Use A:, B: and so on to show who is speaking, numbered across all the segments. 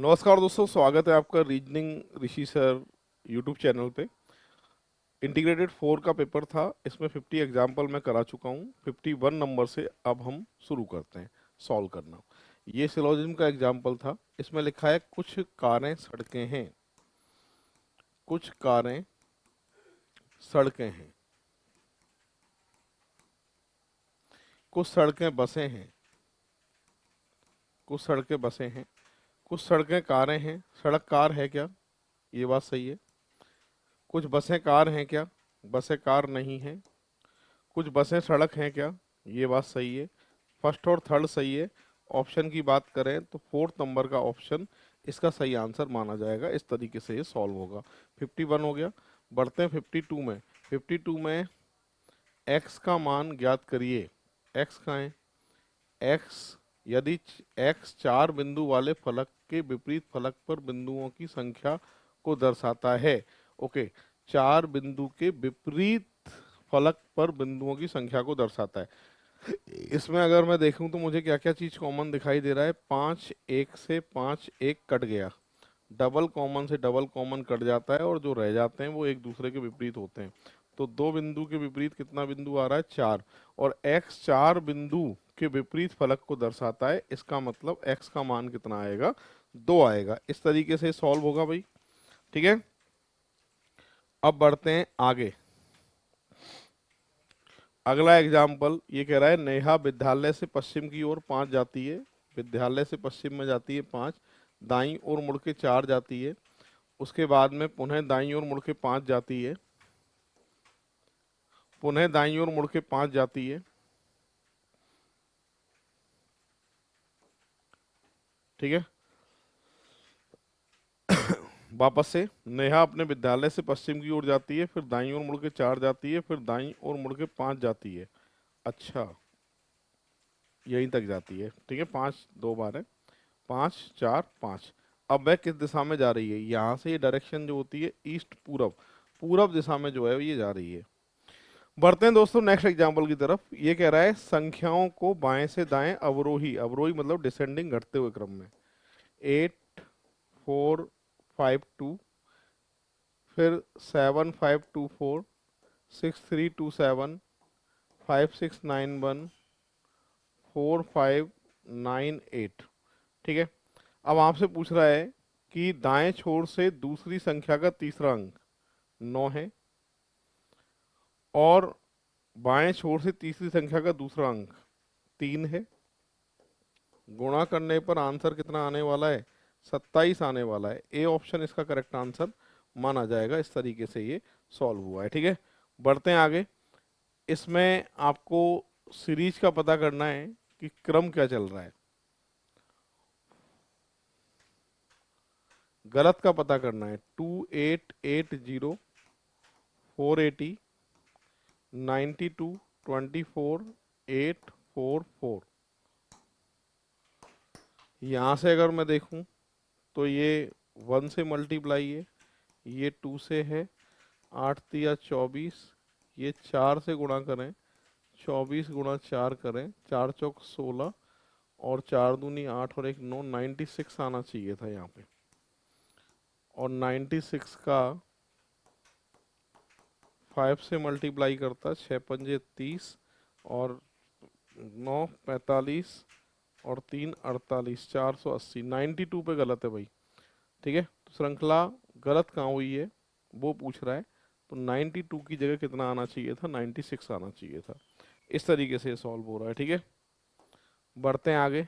A: नमस्कार दोस्तों, स्वागत है आपका रीजनिंग ऋषि सर यूट्यूब चैनल पे। इंटीग्रेटेड 4 का पेपर था, इसमें 50 एग्जाम्पल मैं करा चुका हूँ। 51 नंबर से अब हम शुरू करते हैं सॉल्व करना। ये सिलोजिज्म का एग्जाम्पल था। इसमें लिखा है कुछ कारें सड़कें हैं, कुछ कारें सड़कें हैं, कुछ सड़कें बसें हैं, कुछ सड़कें बसें हैं, कुछ सड़कें कारें हैं। सड़क कार है क्या? ये बात सही है। कुछ बसें कार हैं क्या? बसें कार नहीं हैं। कुछ बसें सड़क हैं क्या? ये बात सही है। फर्स्ट और थर्ड सही है। ऑप्शन की बात करें तो फोर्थ नंबर का ऑप्शन इसका सही आंसर माना जाएगा। इस तरीके से ये सॉल्व होगा। 51 हो गया। बढ़ते हैं 52 में। 52 में x का मान ज्ञात करिए। x का है x, यदि x 4 बिंदु वाले फलक के विपरीत फलक पर बिंदुओं की संख्या को दर्शाता है। ओके, 4 बिंदु के विपरीत फलक पर बिंदुओं की संख्या को दर्शाता है। इसमें अगर मैं देखूं तो मुझे क्या क्या चीज कॉमन दिखाई दे रहा है। 5 1 से 5 1 कट गया, डबल कॉमन से डबल कॉमन कट जाता है और जो रह जाते हैं वो एक दूसरे के विपरीत होते हैं। तो दो बिंदु के विपरीत कितना बिंदु आ रहा है? 4। और x 4 बिंदु के विपरीत फलक को दर्शाता है। इसका मतलब x का मान कितना आएगा? 2 आएगा। इस तरीके से सॉल्व होगा भाई। ठीक है, अब बढ़ते हैं आगे। अगला एग्जाम्पल ये कह रहा है नेहा विद्यालय से पश्चिम की ओर 5 जाती है। विद्यालय से पश्चिम में जाती है 5, दाईं ओर मुड़ के 4 जाती है, उसके बाद में पुनः दाईं ओर मुड़ के 5 जाती है, पुनः दाईं ओर मुड़ के 5 जाती है। ठीक है, वापस से नेहा अपने विद्यालय से पश्चिम की ओर जाती है, फिर दाईं ओर मुड़ के 4 जाती है, फिर दाईं ओर मुड़ के 5 जाती है। अच्छा, यहीं तक जाती है। ठीक है, 5 दो बार है। 5 4 5। अब वह किस दिशा में जा रही है? यहाँ से ये डायरेक्शन जो होती है ईस्ट पूरब, पूरब दिशा में जो है ये जा रही है। बढ़ते हैं दोस्तों नेक्स्ट एग्जाम्पल की तरफ। ये कह रहा है संख्याओं को बाएं से दाएं अवरोही, अवरोही मतलब डिसेंडिंग घटते हुए क्रम में, 8 4 5 2, फिर 7 5 2 4, 6 3 2 7, 5 6 9 1, 4 5 9 8। ठीक है, अब आपसे पूछ रहा है कि दाएं छोर से दूसरी संख्या का तीसरा अंक 9 है और बाएं छोर से तीसरी संख्या का दूसरा अंक 3 है। गुणा करने पर आंसर कितना आने वाला है? 27 आने वाला है। ए ऑप्शन इसका करेक्ट आंसर माना जाएगा। इस तरीके से ये सॉल्व हुआ है। ठीक है, बढ़ते हैं आगे। इसमें आपको सीरीज का पता करना है कि क्रम क्या चल रहा है। गलत का पता करना है। 2880, 480, 92, 24, 844। यहाँ से अगर मैं देखूं तो ये 1 से मल्टीप्लाई है, ये 2 से है, 8 तिया 24, ये 4 से गुणा करें, 24 गुणा 4 करें, 4 चौक 16 और 4 दूनी 8 और 1 9, 96 आना चाहिए था यहाँ पे। और 96 का 5 से मल्टीप्लाई करता, 6 पंजे 30 और 9 45 और 3 48, 480। 92 पे गलत है भाई। ठीक है, तो श्रृंखला गलत कहाँ हुई है वो पूछ रहा है। तो 92 की जगह कितना आना चाहिए था? 96 आना चाहिए था। इस तरीके से सॉल्व हो रहा है। ठीक है, बढ़ते हैं आगे।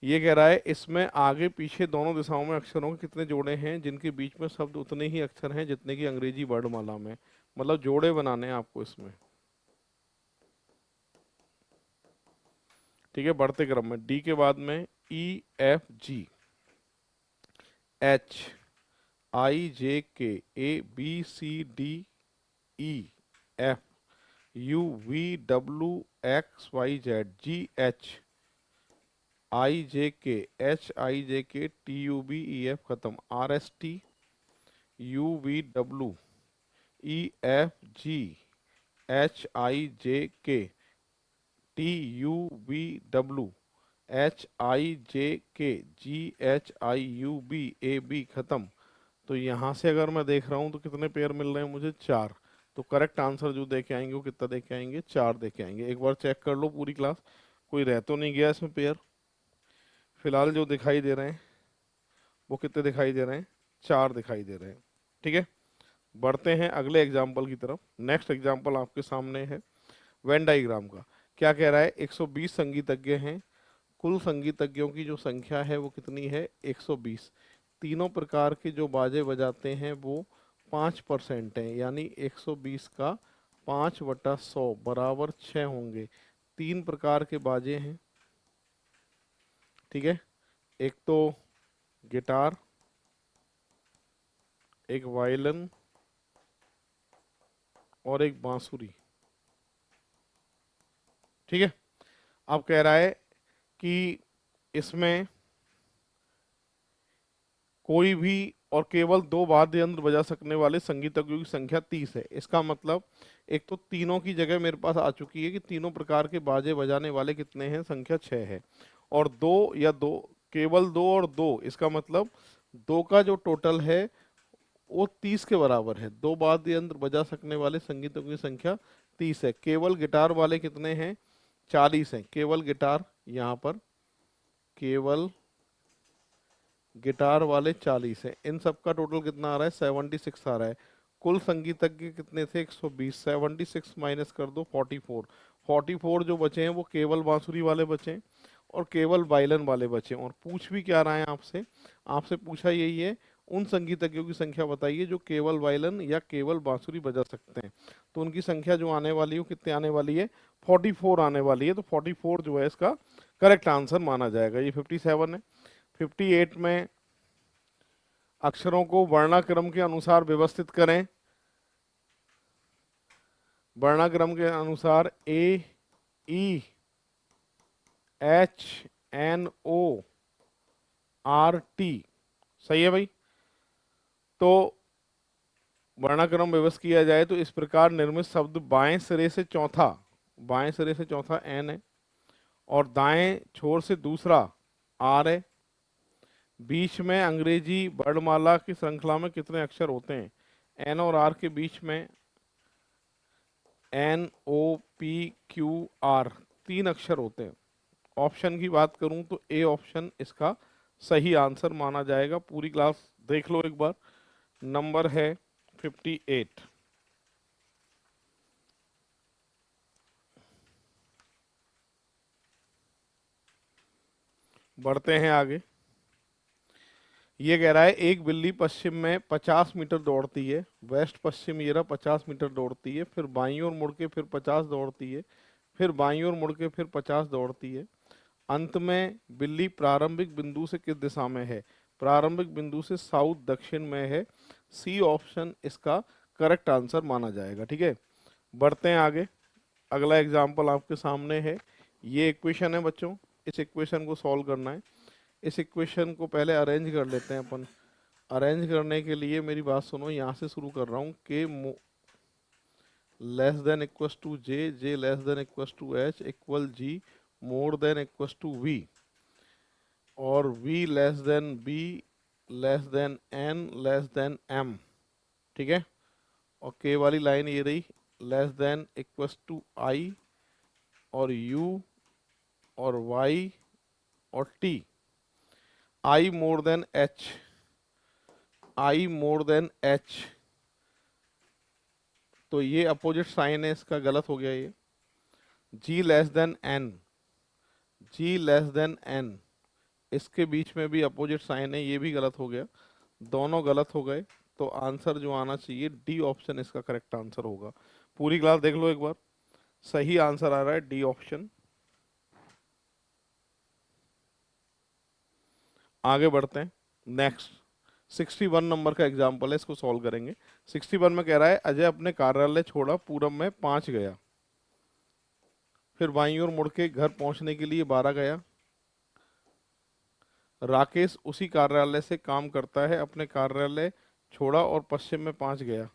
A: ये कह रहा है इसमें आगे पीछे दोनों दिशाओं में अक्षरों के कितने जोड़े हैं जिनके बीच में शब्द उतने ही अक्षर हैं जितने की अंग्रेजी वर्णमाला में। मतलब जोड़े बनाने हैं आपको इसमें। ठीक है, बढ़ते क्रम में डी के बाद में ई F G, H I J K, A B C D E F, U V W X Y Z, G H I J K, H I J K, T U B E F खत्म, R S T, U V W E F G, H I J K, T U V W HIJKGHIUBAB खत्म। तो यहाँ से अगर मैं देख रहा हूँ तो कितने पेयर मिल रहे हैं मुझे? 4। तो करेक्ट आंसर जो देके आएंगे वो कितना देके आएंगे? 4 देके आएंगे। एक बार चेक कर लो पूरी क्लास, कोई रह तो नहीं गया इसमें पेयर? फिलहाल जो दिखाई दे रहे हैं वो कितने दिखाई दे रहे हैं? 4 दिखाई दे रहे हैं। ठीक है, बढ़ते हैं अगले एग्जाम्पल की तरफ। नेक्स्ट एग्जाम्पल आपके सामने है वेन डायग्राम का। क्या कह रहा है? 120 संगीतज्ञ हैं, कुल संगीतज्ञों की जो संख्या है वो कितनी है? 120। तीनों प्रकार के जो बाजे बजाते हैं वो 5% हैं, यानी 120 का 5/100 बराबर 6 होंगे। 3 प्रकार के बाजे हैं, ठीक है। एक तो गिटार, एक वायलिन और एक बांसुरी, ठीक है। अब कह रहा है कि इसमें कोई भी और केवल 2 वाद्य यंत्र बजा सकने वाले संगीतज्ञों की संख्या 30 है। इसका मतलब एक तो तीनों की जगह मेरे पास आ चुकी है कि तीनों प्रकार के बाजे बजाने वाले कितने हैं? संख्या 6 है। और दो, केवल 2 और 2, इसका मतलब 2 का जो टोटल है वो 30 के बराबर है। 2 वाद्य यंत्र बजा सकने वाले संगीतज्ञों की संख्या 30 है। केवल गिटार वाले कितने हैं? 40 हैं। केवल गिटार, यहाँ पर केवल गिटार वाले 40 हैं। इन सब का टोटल कितना आ रहा है? 76 आ रहा है। कुल संगीतज्ञ कितने थे? 120। 76 माइनस कर दो 44। 44 जो बचे हैं वो केवल बांसुरी वाले बचे हैं और केवल वायलिन वाले बचे हैं। और पूछ भी क्या रहा है आपसे? आपसे पूछा यही है, उन संगीतज्ञों की संख्या बताइए जो केवल वायलिन या केवल बांसुरी बजा सकते हैं। तो उनकी संख्या जो आने वाली है वो कितने आने वाली है? 44 आने वाली है। तो 44 जो है इसका करेक्ट आंसर माना जाएगा। ये 57 है। 58 में अक्षरों को वर्णाक्रम के अनुसार व्यवस्थित करें। वर्णाक्रम के अनुसार AEIHNORT, सही है भाई। तो वर्णाक्रम व्यवस्थित किया जाए तो इस प्रकार निर्मित शब्द बाएं सिरे से चौथा एन है और दाएं छोर से दूसरा आर है। बीच में अंग्रेजी वर्णमाला की श्रृंखला में कितने अक्षर होते हैं? एन और आर के बीच में NOPQR 3 अक्षर होते हैं। ऑप्शन की बात करूं तो ए ऑप्शन इसका सही आंसर माना जाएगा। पूरी क्लास देख लो एक बार। नंबर है 58। बढ़ते हैं आगे। ये कह रहा है एक बिल्ली पश्चिम में 50 मीटर दौड़ती है, वेस्ट पश्चिम ये रहा 50 मीटर दौड़ती है, फिर बाईं ओर मुड़ के फिर 50 दौड़ती है, फिर बाईं ओर मुड़ के फिर 50 दौड़ती है। अंत में बिल्ली प्रारंभिक बिंदु से किस दिशा में है? प्रारंभिक बिंदु से साउथ दक्षिण में है। सी ऑप्शन इसका करेक्ट आंसर माना जाएगा। ठीक है, बढ़ते हैं आगे। अगला एग्जाम्पल आपके सामने है। ये इक्वेशन है बच्चों, इस इक्वेशन को सॉल्व करना है। इस इक्वेशन को पहले अरेंज कर लेते हैं अपन। अरेंज करने के लिए मेरी बात सुनो, यहाँ से शुरू कर रहा हूँ। K less than equals to J, J less than equals to H, equal G more than equals to V, और v less than b less than n less than m। ठीक है, और k वाली लाइन ये रही, less than equals to i और u और y और t। i more than h, i more than h, तो ये अपोजिट साइन है, इसका गलत हो गया ये। g less than n, g less than n, इसके बीच में भी अपोजिट साइन है, ये भी गलत हो गया। दोनों गलत हो गए, तो आंसर जो आना चाहिए डी ऑप्शन इसका करेक्ट आंसर होगा। पूरी क्लास देख लो एक बार, सही आंसर आ रहा है डी ऑप्शन। आगे बढ़ते हैं। नेक्स्ट 61 नंबर का एग्जाम्पल है, इसको सॉल्व करेंगे। 61 में कह रहा है अजय अपने कार्यालय छोड़ा, पूरब में 5 गया, फिर बाईं ओर मुड़ के घर पहुंचने के लिए 12 गया। राकेश उसी कार्यालय से काम करता है, अपने कार्यालय छोड़ा और पश्चिम में 5 गया,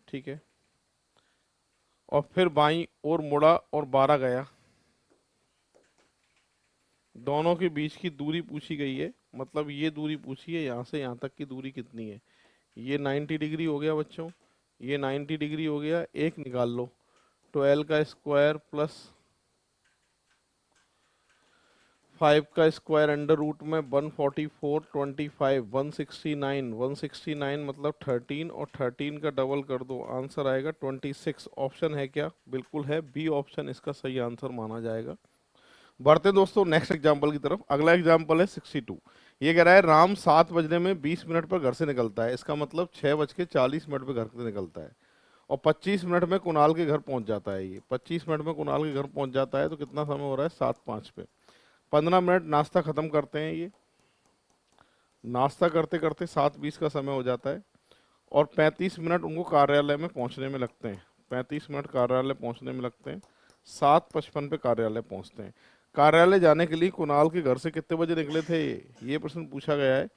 A: ठीक है, और फिर बाईं ओर मुड़ा और 12 गया। दोनों के बीच की दूरी पूछी गई है, मतलब ये दूरी पूछी है, यहाँ से यहाँ तक की दूरी कितनी है। ये 90 डिग्री हो गया बच्चों, ये 90 डिग्री हो गया, एक निकाल लो। 12 का स्क्वायर प्लस 5 का स्क्वायर अंडर रूट में 144, 25, 169, 169 मतलब 13, और 13 का डबल कर दो, आंसर आएगा 26। ऑप्शन है क्या? बिल्कुल है, बी ऑप्शन इसका सही आंसर माना जाएगा। बढ़ते दोस्तों नेक्स्ट एग्जाम्पल की तरफ। अगला एग्जाम्पल है 62। ये कह रहा है राम 7 बजने में 20 मिनट पर घर से निकलता है, इसका मतलब 6:40 पर घर से निकलता है, और 25 मिनट में कुणाल के घर पहुंच जाता है। ये 25 मिनट में कुणाल के घर पहुंच जाता है, तो कितना समय हो रहा है? 7:05 पे। 15 मिनट नाश्ता खत्म करते हैं ये, नाश्ता करते करते 7:20 का समय हो जाता है, और 35 मिनट उनको कार्यालय में पहुंचने में लगते हैं। 35 मिनट कार्यालय पहुंचने में लगते हैं, 7:55 पे कार्यालय पहुंचते हैं। कार्यालय जाने के लिए कुणाल के घर से कितने बजे निकले थे? ये प्रश्न पूछा गया है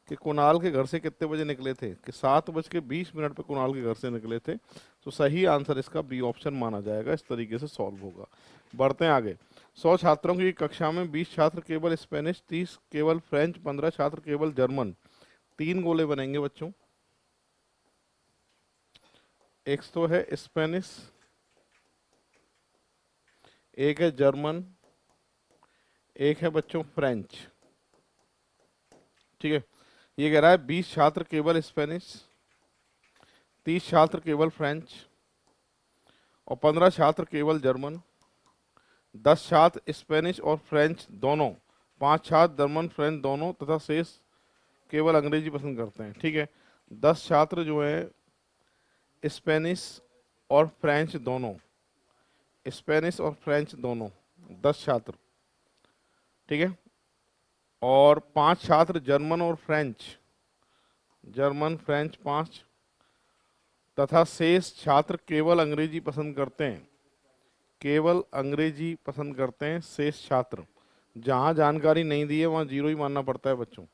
A: कि कुणाल के घर से कितने बजे निकले थे, कि 7:20 पे कुणाल के घर से निकले थे। तो सही आंसर इसका बी ऑप्शन माना जाएगा। इस तरीके से सॉल्व होगा। बढ़ते हैं आगे। 100 छात्रों की कक्षा में 20 छात्र केवल स्पेनिश, 30 केवल फ्रेंच, 15 छात्र केवल जर्मन। 3 गोले बनेंगे बच्चों। एक तो है स्पेनिश, एक है जर्मन, एक है बच्चों फ्रेंच। ठीक है, ये कह रहा है 20 छात्र केवल स्पेनिश, 30 छात्र केवल फ्रेंच, और 15 छात्र केवल जर्मन, 10 छात्र स्पेनिश और फ्रेंच दोनों, 5 छात्र जर्मन फ्रेंच दोनों, तथा शेष केवल अंग्रेजी पसंद करते हैं। ठीक है, 10 छात्र जो है स्पेनिश और फ्रेंच दोनों, स्पेनिश और फ्रेंच दोनों 10 छात्र। ठीक है, और 5 छात्र जर्मन और फ्रेंच, जर्मन फ्रेंच 5, तथा शेष छात्र केवल अंग्रेजी पसंद करते हैं, केवल अंग्रेजी पसंद करते हैं शेष छात्र। जहां जानकारी नहीं दी है वहां जीरो ही मानना पड़ता है बच्चों।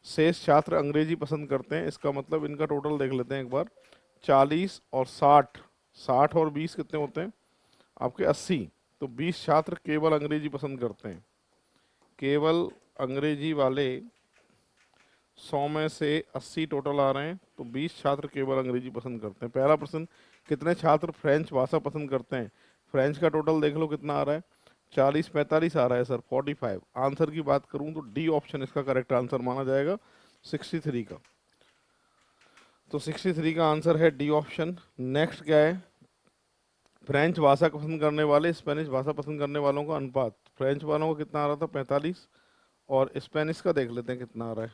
A: शेष छात्र अंग्रेजी पसंद करते हैं, इसका मतलब इनका टोटल देख लेते हैं एक बार। 40 और 60, 60 और 20 कितने होते हैं आपके? 80। तो 20 छात्र केवल अंग्रेजी पसंद करते हैं, केवल अंग्रेजी वाले 100 में से 80 टोटल आ रहे हैं, तो 20 छात्र केवल अंग्रेजी पसंद करते हैं। पहला प्रश्न, कितने छात्र फ्रेंच भाषा पसंद करते हैं? फ्रेंच का टोटल देख लो कितना आ रहा है, 40, 45 आ रहा है सर, 45। आंसर की बात करूं तो डी ऑप्शन इसका करेक्ट आंसर माना जाएगा, 63 का। तो 63 का आंसर है डी ऑप्शन। नेक्स्ट क्या है? फ्रेंच भाषा पसंद करने वाले स्पेनिश भाषा पसंद करने वालों का अनुपात। फ्रेंच वालों का कितना आ रहा था? 45, और स्पेनिश का देख लेते हैं कितना आ रहा है।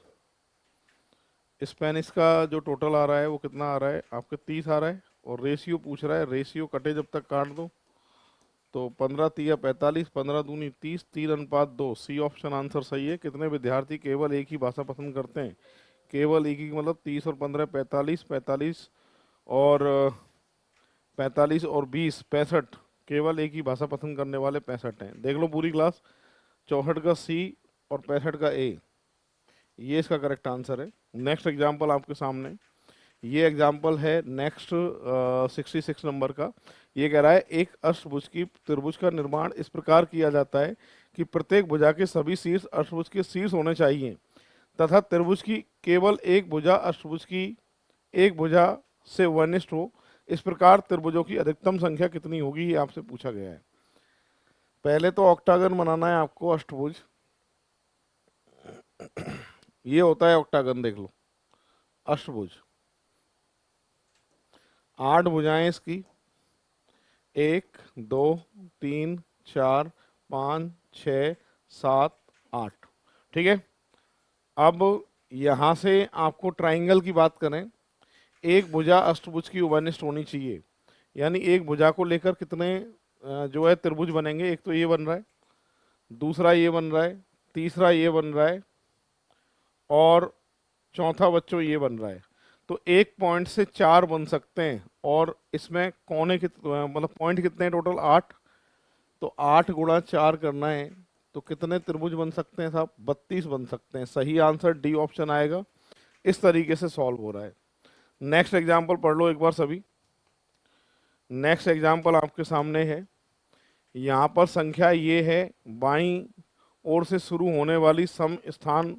A: स्पेनिश का जो टोटल आ रहा है वो कितना आ रहा है आपके? 30 आ रहा है, और रेशियो पूछ रहा है, रेशियो कटे जब तक काट दो, तो 15 तिया 45, 15 दूनी 30, 3:2। सी ऑप्शन आंसर सही है। कितने विद्यार्थी केवल एक ही भाषा पसंद करते हैं? केवल एक ही मतलब 30 और 15 45, 45 और 45 और 20 65। केवल एक ही भाषा पसंद करने वाले 65 हैं। देख लो पूरी क्लास। 64 का सी और 65 का ए, ये इसका करेक्ट आंसर है। नेक्स्ट एग्जाम्पल आपके सामने, ये एग्जाम्पल है नेक्स्ट 66 नंबर का। ये कह रहा है एक अष्टभुज की त्रिभुज का निर्माण इस प्रकार किया जाता है कि प्रत्येक भुजा के सभी शीर्ष अष्टभुज के शीर्ष होने चाहिए, तथा त्रिभुज की केवल एक भुजा अष्टभुज की एक भुजा से वनिष्ठ हो। इस प्रकार त्रिभुजों की अधिकतम संख्या कितनी होगी, ये आपसे पूछा गया है। पहले तो ऑक्टागन बनाना है आपको, अष्टभुज। ये होता है ऑक्टागन, देख लो अष्टभुज, 8 भुजाएं इसकी, 1 2 3 4 5 6 7 8। ठीक है, अब यहां से आपको ट्राइंगल की बात करें, एक भुजा अष्टभुज की वनिष्ठ होनी चाहिए, यानी एक भुजा को लेकर कितने जो है त्रिभुज बनेंगे? एक तो ये बन रहा है, दूसरा ये बन रहा है, तीसरा ये बन रहा है, और चौथा बच्चों ये बन रहा है। तो एक पॉइंट से 4 बन सकते हैं, और इसमें कोने मतलब पॉइंट कितने हैं टोटल? 8। तो 8 गुणा 4 करना है, तो कितने त्रिभुज बन सकते हैं साहब? 32 बन सकते हैं। सही आंसर डी ऑप्शन आएगा। इस तरीके से सॉल्व हो रहा है। नेक्स्ट एग्जाम्पल पढ़ लो एक बार सभी। नेक्स्ट एग्जाम्पल आपके सामने है। यहाँ पर संख्या ये है, बाईं ओर से शुरू होने वाली सम स्थान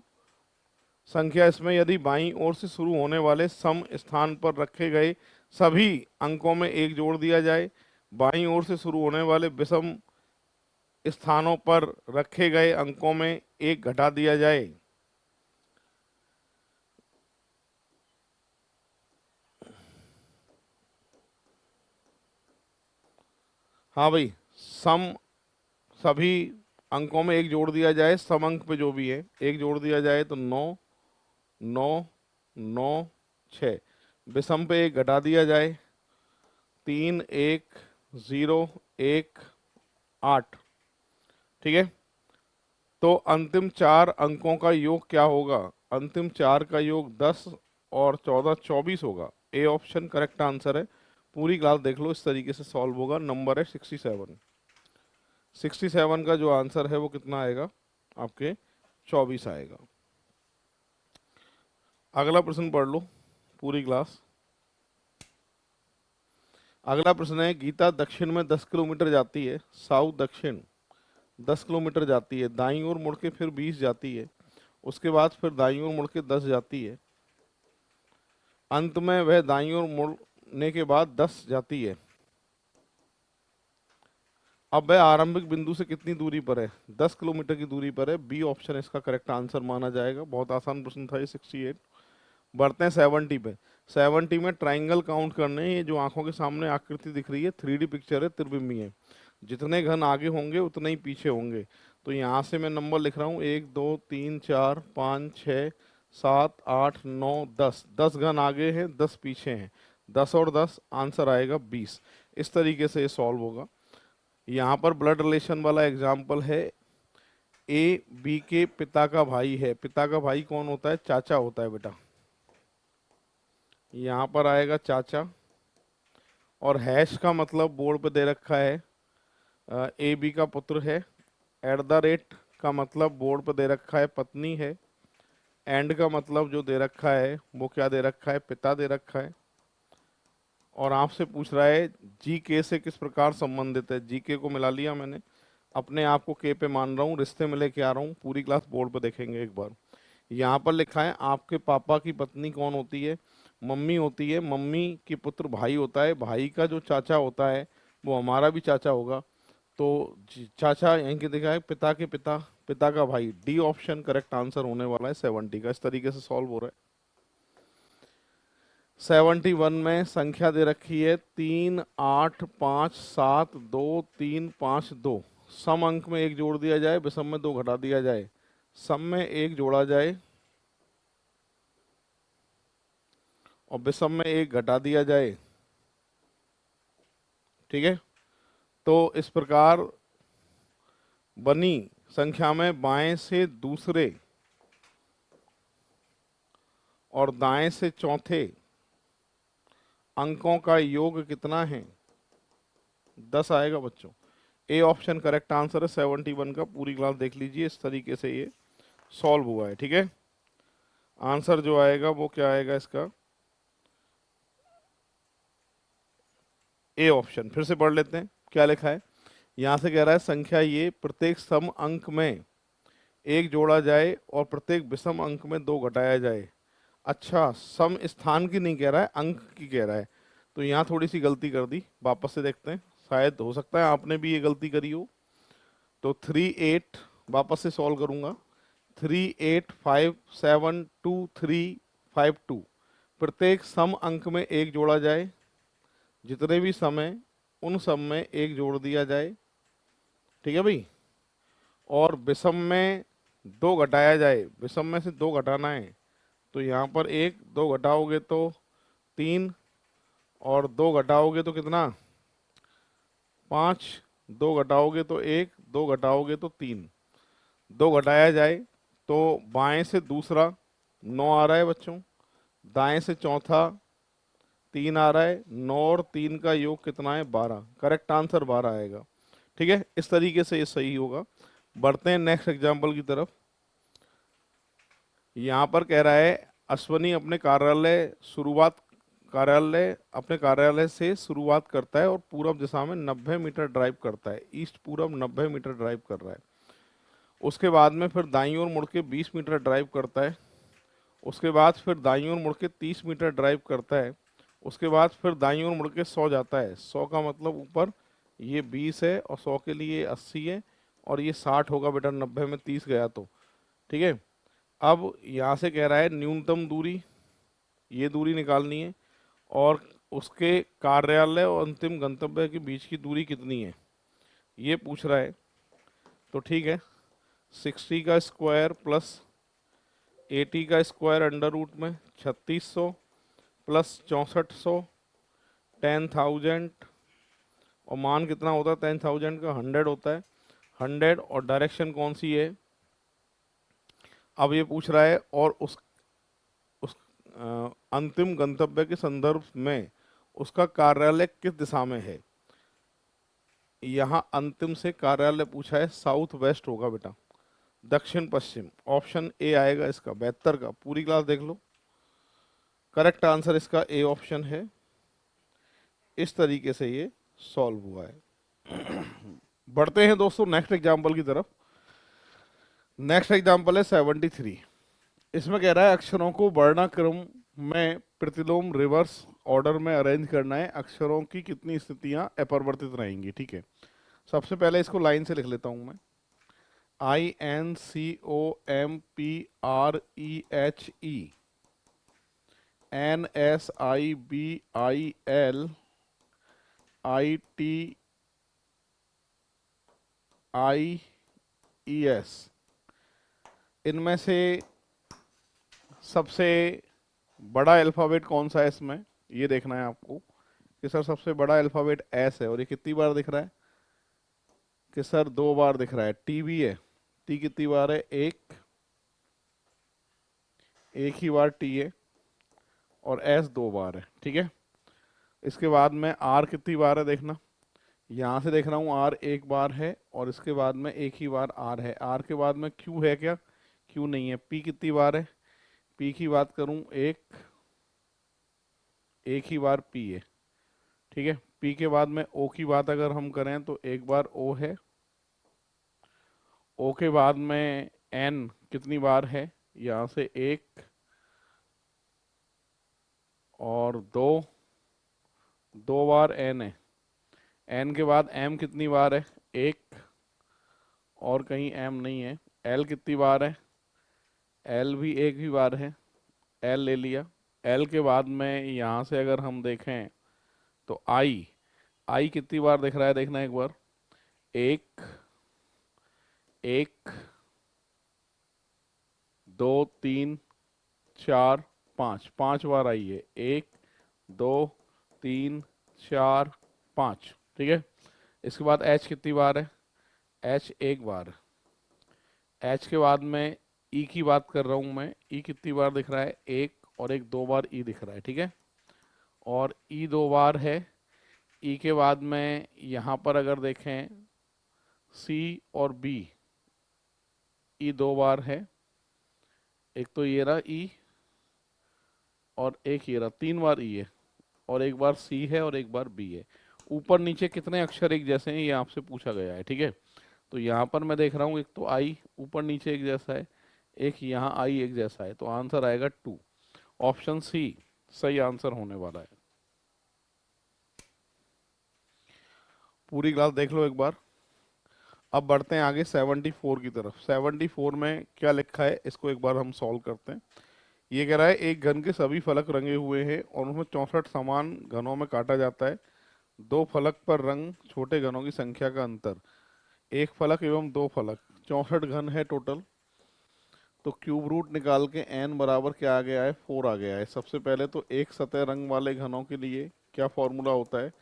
A: संख्या, इसमें यदि बाईं ओर से शुरू होने वाले सम स्थान पर रखे गए सभी अंकों में एक जोड़ दिया जाए, बाईं ओर से शुरू होने वाले विषम स्थानों पर रखे गए अंकों में एक घटा दिया जाए। हाँ भाई, सम सभी अंकों में एक जोड़ दिया जाए, सम अंक पे जो भी है एक जोड़ दिया जाए तो 9 9 9 6। विषम पे एक घटा दिया जाए, 3 1 0 1 8। ठीक है, तो अंतिम चार अंकों का योग क्या होगा? अंतिम चार का योग 10 और 14 24 होगा। ए ऑप्शन करेक्ट आंसर है। पूरी क्लास देख लो, इस तरीके से सॉल्व होगा। नंबर है 67। 67 का जो आंसर है वो कितना आएगा आपके? 24 आएगा। अगला प्रश्न पढ़ लो पूरी क्लास। अगला प्रश्न है, गीता दक्षिण में 10 किलोमीटर जाती है, साउथ दक्षिण 10 किलोमीटर जाती है, दाईं ओर मुड़ के फिर 20 जाती है, उसके बाद फिर दाईं ओर मुड़ के 10 जाती है, अंत में वह दाईं ओर मुड़ने के बाद 10 जाती है। अब वह आरंभिक बिंदु से कितनी दूरी पर है? 10 किलोमीटर की दूरी पर है। बी ऑप्शन इसका करेक्ट आंसर माना जाएगा। बहुत आसान प्रश्न था ये। 68। बढ़ते हैं 70 पे। 70 में ट्राइंगल काउंट करने हैं। ये जो आंखों के सामने आकृति दिख रही है 3D पिक्चर है, त्रिबिंबी है। जितने घन आगे होंगे उतने ही पीछे होंगे। तो यहाँ से मैं नंबर लिख रहा हूँ 1 2 3 4 5 6 7 8 9 10। 10 घन आगे हैं, 10 पीछे हैं। 10 और 10 आंसर आएगा 20। इस तरीके से ये सॉल्व होगा। यहाँ पर ब्लड रिलेशन वाला एग्जाम्पल है। ए बी के पिता का भाई है। पिता का भाई कौन होता है? चाचा होता है बेटा। यहाँ पर आएगा चाचा। और हैश का मतलब बोर्ड पे दे रखा है, ए बी का पुत्र है। एट द रेट का मतलब बोर्ड पे दे रखा है पत्नी है। एंड का मतलब जो दे रखा है वो क्या दे रखा है? पिता दे रखा है। और आपसे पूछ रहा है जी के से किस प्रकार संबंधित है। जी के को मिला लिया मैंने, अपने आप को के पे मान रहा हूँ, रिश्ते में लेके आ रहा हूँ। पूरी क्लास बोर्ड पे देखेंगे एक बार। यहाँ पर लिखा है आपके पापा की पत्नी कौन होती है? मम्मी होती है। मम्मी की पुत्र भाई होता है। भाई का जो चाचा होता है वो हमारा भी चाचा होगा। तो चाचा यहीं के देखा है, पिता के पिता, पिता का भाई। डी ऑप्शन करेक्ट आंसर होने वाला है 70 का। इस तरीके से सॉल्व हो रहा है। 71 में संख्या दे रखी है 3 8 5 7 2 3 5 2। सम अंक में एक जोड़ दिया जाए, विषम में दो घटा दिया जाए। सम में एक जोड़ा जाए और विषम में एक घटा दिया जाए। ठीक है, तो इस प्रकार बनी संख्या में बाएं से दूसरे और दाएं से चौथे अंकों का योग कितना है? 10 आएगा बच्चों। ए ऑप्शन करेक्ट आंसर है 71 का। पूरी क्लास देख लीजिए, इस तरीके से ये सॉल्व हुआ है। ठीक है, आंसर जो आएगा वो क्या आएगा इसका? A option. फिर से पढ़ लेते हैं क्या लिखा है। यहां से कह रहा है संख्या ये प्रत्येक सम अंक में एक जोड़ा जाए और प्रत्येक विषम अंक में दो घटाया जाए। अच्छा, सम स्थान की नहीं कह रहा है, अंक की कह रहा है। तो यहाँ थोड़ी सी गलती कर दी, वापस से देखते हैं। शायद हो सकता है आपने भी ये गलती करी हो। तो 3 8 वापस से सॉल्व करूंगा। 3 8 5 7 2 3 5 2। प्रत्येक सम अंक में एक जोड़ा जाए, जितने भी सम हैं उन सब में एक जोड़ दिया जाए। ठीक है भाई। और विषम में दो घटाया जाए। विषम में से दो घटाना है, तो यहाँ पर एक, दो घटाओगे तो 3, और दो घटाओगे तो कितना? 5। दो घटाओगे तो 1, दो घटाओगे तो 3। दो घटाया जाए तो बाएं से दूसरा 9 आ रहा है बच्चों, दाएं से चौथा 3 आ रहा है। 9 और 3 का योग कितना है? 12। करेक्ट आंसर 12 आएगा। ठीक है, इस तरीके से ये सही होगा। बढ़ते हैं नेक्स्ट एग्जाम्पल की तरफ। यहाँ पर कह रहा है अश्वनी अपने कार्यालय से शुरुआत करता है और पूरब दिशा में 90 मीटर ड्राइव करता है। ईस्ट पूरब 90 मीटर ड्राइव कर रहा है। उसके बाद में फिर दाईं ओर मुड़ के 20 मीटर ड्राइव करता है, उसके बाद फिर दाईं ओर मुड़ के 30 मीटर ड्राइव करता है, उसके बाद फिर दाईं ओर मुड़ के 100 जाता है। 100 का मतलब ऊपर ये 20 है और 100 के लिए 80 है और ये 60 होगा बेटा, 90 में 30 गया तो। ठीक है। अब यहाँ से कह रहा है न्यूनतम दूरी, ये दूरी निकालनी है, और उसके कार्यालय और अंतिम गंतव्य के बीच की दूरी कितनी है ये पूछ रहा है। तो ठीक है, 60 का स्क्वायर प्लस 80 का स्क्वायर अंडर रूट में 3600 प्लस 6400 10,000, और मान कितना होता है 10,000 का, 100 होता है। 100 और डायरेक्शन कौन सी है अब ये पूछ रहा है, और उस अंतिम गंतव्य के संदर्भ में उसका कार्यालय किस दिशा में है। यहाँ अंतिम से कार्यालय पूछा है, साउथ वेस्ट होगा बेटा, दक्षिण पश्चिम। ऑप्शन ए आएगा इसका 72 का। पूरी क्लास देख लो, करेक्ट आंसर इसका ए ऑप्शन है। इस तरीके से ये सॉल्व हुआ है। बढ़ते हैं दोस्तों नेक्स्ट एग्जाम्पल की तरफ। नेक्स्ट एग्जाम्पल है 73। इसमें कह रहा है अक्षरों को वर्णाक्रम में प्रतिलोम रिवर्स ऑर्डर में अरेंज करना है, अक्षरों की कितनी स्थितियां अपरिवर्तित रहेंगी। ठीक है, सबसे पहले इसको लाइन से लिख लेता हूं मैं। INCOMPREHE NSIBILITIES, इनमें से सबसे बड़ा अल्फ़ाबेट कौन सा है इसमें, ये देखना है आपको कि सर सबसे बड़ा अल्फ़ाबेट एस है, और ये कितनी बार दिख रहा है कि सर 2 बार दिख रहा है। टी भी है, टी कितनी बार है, एक ही बार टी है, और एस 2 बार है। ठीक है, इसके बाद में आर कितनी बार है देखना, यहाँ से देख रहा हूँ आर 1 बार है, और इसके बाद में एक ही बार आर है। आर के बाद में क्यू है क्या, क्यू नहीं है। पी कितनी बार है, पी की बात करूँ एक ही बार पी है। ठीक है, पी के बाद में ओ की बात अगर हम करें तो 1 बार ओ है। ओ के बाद में एन कितनी बार है, यहाँ से 1 और 2 बार एन है। एन के बाद एम कितनी बार है, 1 और कहीं एम नहीं है। एल कितनी बार है, एल भी 1 ही बार है, एल ले लिया। एल के बाद में यहाँ से अगर हम देखें तो आई कितनी बार दिख रहा है देखना एक बार, 1 1 2 3 4 5, 5 बार आई है, 1 2 3 4 5। ठीक है, इसके बाद एच कितनी बार है, एच 1 बार। एच के बाद में ई की बात कर रहा हूँ मैं, ई कितनी बार दिख रहा है, 1 और 2 बार ई दिख रहा है। ठीक है, और ई 2 बार है। ई के बाद में यहाँ पर अगर देखें सी और बी, ई 2 बार है, एक तो ये रहा ई और एक ये रहा, 3 बार ई है, और 1 बार सी है और 1 बार बी है। ऊपर नीचे कितने अक्षर एक जैसे हैं ये आपसे पूछा गया है। ठीक है, तो यहाँ पर मैं देख रहा हूँ एक तो आई ऊपर नीचे एक जैसा है, एक यहाँ आई एक जैसा है, तो आंसर आएगा 2। ऑप्शन सी सही आंसर होने वाला है। पूरी क्लास देख लो एक बार। अब बढ़ते हैं आगे 74 की तरफ। 74 में क्या लिखा है इसको एक बार हम सॉल्व करते हैं। ये कह रहा है एक घन के सभी फलक रंगे हुए हैं और उसमें 64 समान घनों में काटा जाता है। 2 फलक पर रंग छोटे घनों की संख्या का अंतर, 1 फलक एवं 2 फलक, 64 घन है टोटल। तो क्यूब रूट निकाल के n बराबर क्या आ गया है, 4 आ गया है। सबसे पहले तो एक सतह रंग वाले घनों के लिए क्या फॉर्मूला होता है,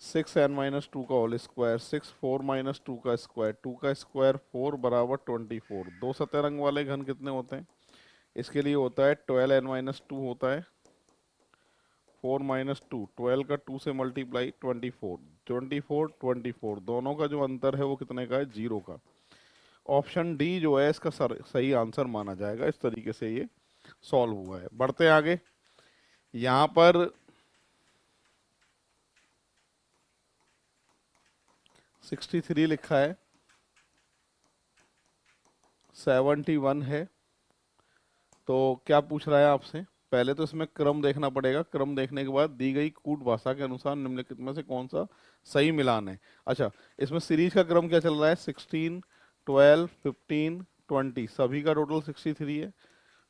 A: 6n-2 का होल स्क्वायर, 6 4 -2 का स्क्वायर, 2 का स्क्वायर 4 बराबर 24। 2 सतह रंग वाले घन कितने होते हैं, इसके लिए होता है 12n-2 होता है, 4 -2, 12 का 2 से मल्टीप्लाई 24, 24 24, दोनों का जो अंतर है वो कितने का है, 0 का। ऑप्शन डी जो है इसका सही आंसर माना जाएगा। इस तरीके से ये सॉल्व हुआ है। बढ़ते हैं आगे। यहाँ पर 63 लिखा है। 71 है। तो क्या पूछ रहा है आपसे, पहले तो इसमें क्रम देखना पड़ेगा, क्रम देखने के बाद दी गई कूट भाषा के अनुसार निम्नलिखित में से कौन सा सही मिलान है। अच्छा, इसमें सीरीज का क्रम क्या चल रहा है, 16, 12, 15, 20, सभी का टोटल 63 है।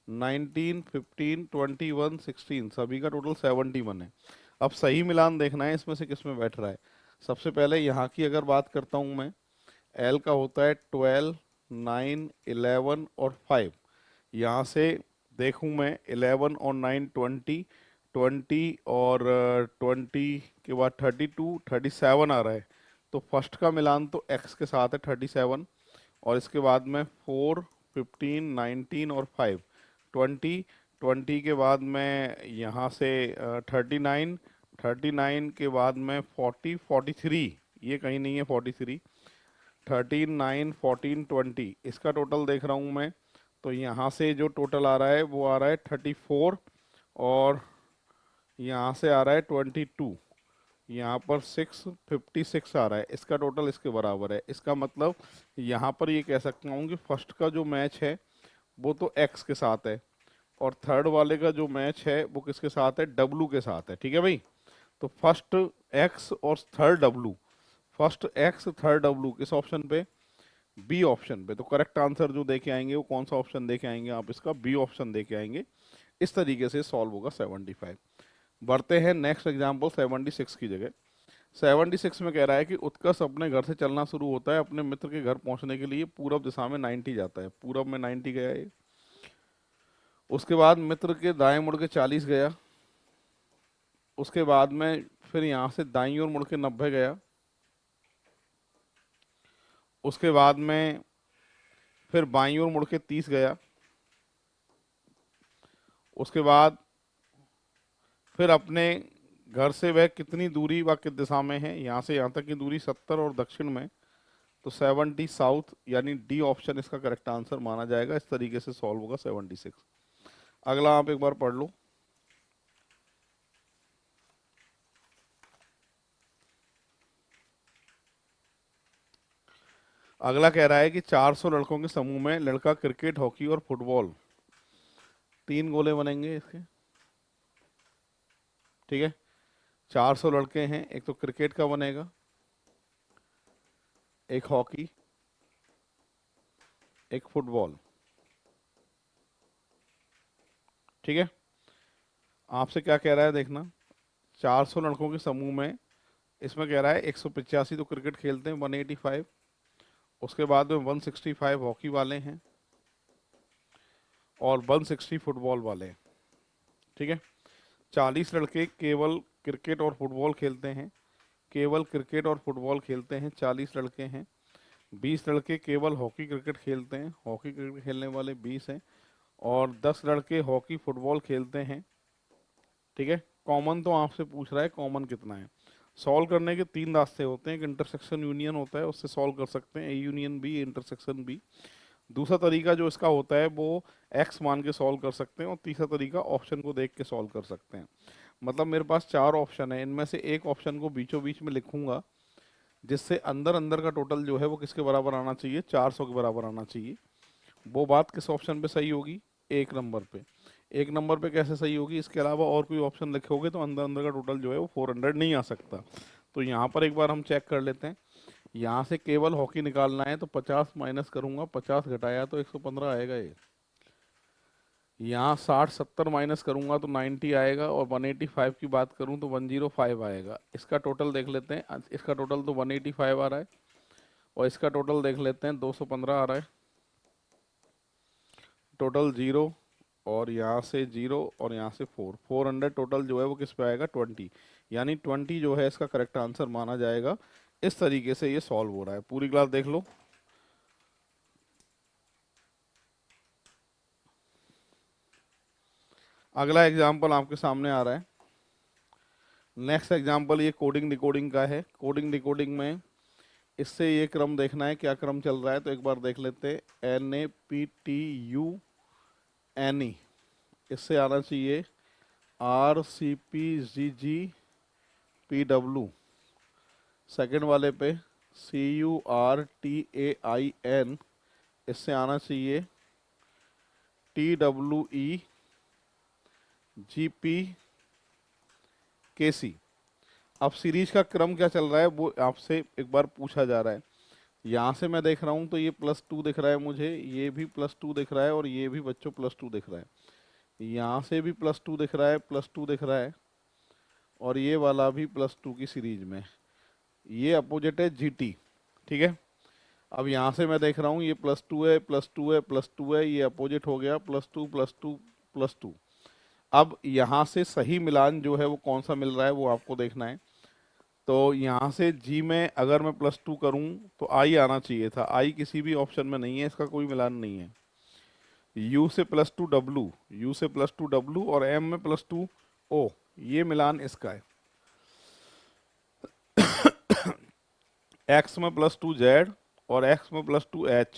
A: 19, 15, 21, 16, सभी का टोटल 71 है। अब सही मिलान देखना है इसमें से किस में बैठ रहा है। सबसे पहले यहाँ की अगर बात करता हूँ मैं, एल का होता है 12, 9, 11 और 5। यहाँ से देखूँ मैं 11 और 9 20, 20 और 20 के बाद 32, 37 आ रहा है। तो फर्स्ट का मिलान तो एक्स के साथ है 37, और इसके बाद में 4, 15, 19 और 5, 20, 20 के बाद में यहाँ से 39, 39 के बाद में 40, 43, ये कहीं नहीं है 43, 13, 9, 14, 20, इसका टोटल देख रहा हूँ मैं। तो यहाँ से जो टोटल आ रहा है वो आ रहा है 34, और यहाँ से आ रहा है 22, यहाँ पर 656 आ रहा है। इसका टोटल इसके बराबर है। इसका मतलब यहाँ पर ये कह सकता हूँ कि फर्स्ट का जो मैच है वो तो एक्स के साथ है, और थर्ड वाले का जो मैच है वो किसके साथ है, डब्लू के साथ है। ठीक है भाई, तो फर्स्ट एक्स और third W, first x third W किस ऑप्शन पे, बी ऑप्शन पे। तो करेक्ट आंसर जो देके आएंगे वो कौन सा ऑप्शन देके आएंगे आप, इसका बी ऑप्शन देके आएंगे। इस तरीके से सॉल्व होगा 75। बढ़ते हैं नेक्स्ट एग्जांपल 76 की जगह। 76 में कह रहा है कि उत्कर्ष अपने घर से चलना शुरू होता है, अपने मित्र के घर पहुंचने के लिए पूरब दिशा में 90 जाता है, पूरब में 90 गया है। उसके बाद मित्र के दाएं मुड़ के 40 गया, उसके बाद में फिर यहाँ से दाईं ओर मुड़ के 90 गया, उसके बाद में फिर बाईं ओर मुड़ के 30 गया, उसके बाद फिर अपने घर से वह कितनी दूरी व किस दिशा में है, यहाँ से यहाँ तक की दूरी 70 और दक्षिण में, तो 70 साउथ, यानी डी ऑप्शन इसका करेक्ट आंसर माना जाएगा। इस तरीके से सॉल्व होगा 76। अगला आप एक बार पढ़ लो। अगला कह रहा है कि 400 लड़कों के समूह में लड़का क्रिकेट, हॉकी और फुटबॉल, 3 गोले बनेंगे इसके। ठीक है, 400 लड़के हैं, एक तो क्रिकेट का बनेगा, एक हॉकी, एक फुटबॉल। ठीक है, आपसे क्या कह रहा है देखना, 400 लड़कों के समूह में, इसमें कह रहा है 185 तो क्रिकेट खेलते हैं, 185, उसके बाद में 165 हॉकी वाले हैं, और 160 फुटबॉल वाले हैं। ठीक है, 40 लड़के केवल क्रिकेट और फुटबॉल खेलते हैं, केवल क्रिकेट और फुटबॉल खेलते हैं, 40 लड़के हैं। 20 लड़के केवल हॉकी क्रिकेट खेलते हैं, हॉकी क्रिकेट खेलने वाले 20 हैं, और 10 लड़के हॉकी फुटबॉल खेलते हैं। ठीक है, कॉमन तो आपसे पूछ रहा है कॉमन कितना है। सॉल्व करने के 3 रास्ते होते हैं, एक इंटरसेक्शन यूनियन होता है, उससे सॉल्व कर सकते हैं, A union B, intersection B. दूसरा तरीका जो इसका होता है वो एक्स मान के सॉल्व कर सकते हैं, और तीसरा तरीका ऑप्शन को देख के सॉल्व कर सकते हैं। मतलब मेरे पास 4 ऑप्शन है, इनमें से एक ऑप्शन को बीचों बीच में लिखूंगा, जिससे अंदर अंदर का टोटल जो है वो किसके बराबर आना चाहिए, 400 के बराबर आना चाहिए। वो बात किस ऑप्शन पे सही होगी, एक नंबर पे। एक नंबर पे कैसे सही होगी, इसके अलावा और कोई ऑप्शन लिखोगे तो अंदर अंदर का टोटल जो है वो 400 नहीं आ सकता। तो यहाँ पर एक बार हम चेक कर लेते हैं। यहाँ से केवल हॉकी निकालना है तो 50 माइनस करूंगा, 50 घटाया तो 115 आएगा ये। यहाँ 60 70 माइनस करूंगा तो 90 आएगा, और 185 की बात करूं तो 105 आएगा। इसका टोटल देख लेते हैं, इसका टोटल तो 185 आ रहा है, और इसका टोटल देख लेते हैं 215 आ रहा है। टोटल 0, और यहाँ से 0, और यहाँ से 400 टोटल जो है वो किस पे आएगा, 20, यानी 20 जो है इसका करेक्ट आंसर माना जाएगा। इस तरीके से ये सॉल्व हो रहा है। पूरी क्लास देख लो। अगला एग्जाम्पल आपके सामने आ रहा है। नेक्स्ट एग्जाम्पल ये कोडिंग डिकोडिंग का है। कोडिंग डिकोडिंग में इससे ये क्रम देखना है, क्या क्रम चल रहा है, तो एक बार देख लेते हैं। NAPTUNE, इससे आना चाहिए RCPGGPW। सेकंड वाले पे CURTAIN इससे आना चाहिए TWE GPKC। अब सीरीज का क्रम क्या चल रहा है वो आपसे एक बार पूछा जा रहा है। यहाँ से मैं देख रहा हूँ तो ये +2 दिख रहा है मुझे, ये भी +2 दिख रहा है और ये भी बच्चों +2 दिख रहा है। यहाँ से भी +2 दिख रहा है, +2 दिख रहा है और ये वाला भी +2 की सीरीज में। ये अपोजिट है GT, ठीक है। अब यहाँ से मैं देख रहा हूँ ये +2 है, +2 है, +2 है, ये अपोजिट हो गया, +2 +2 +2। अब यहाँ से सही मिलान जो है वो कौन सा मिल रहा है वो आपको देखना है। तो यहाँ से G में अगर मैं +2 करूँ तो I आना चाहिए था, I किसी भी ऑप्शन में नहीं है, इसका कोई मिलान नहीं है। U से +2 W, U से +2 W और M में +2 O, ये मिलान इसका है। X में +2 Z और X में +2 H,